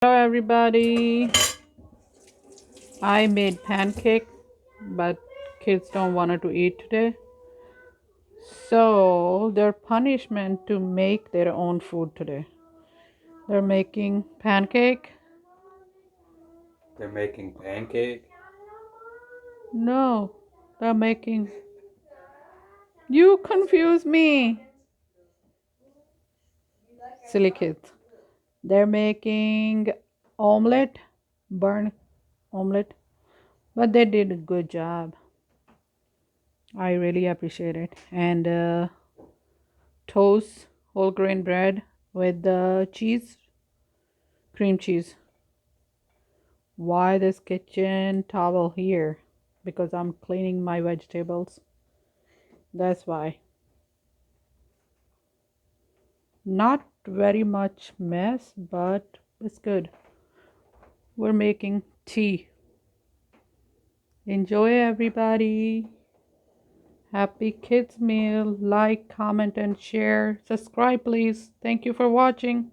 Hello everybody. I made pancake, but kids don't want to eat today. So their punishment to make their own food today. They're making pancake. They're making pancake. No, they're making. You confuse me. Silly kids. They're making omelette, burn omelette, but they did a good job. I really appreciate it. And toast, whole grain bread with the cheese, cream cheese. Why this kitchen towel here? Because I'm cleaning my vegetables. That's why. Not very much mess, but it's good. We're making tea. Enjoy, everybody. Happy kids meal. Like, comment, and share. Subscribe, please. Thank you for watching.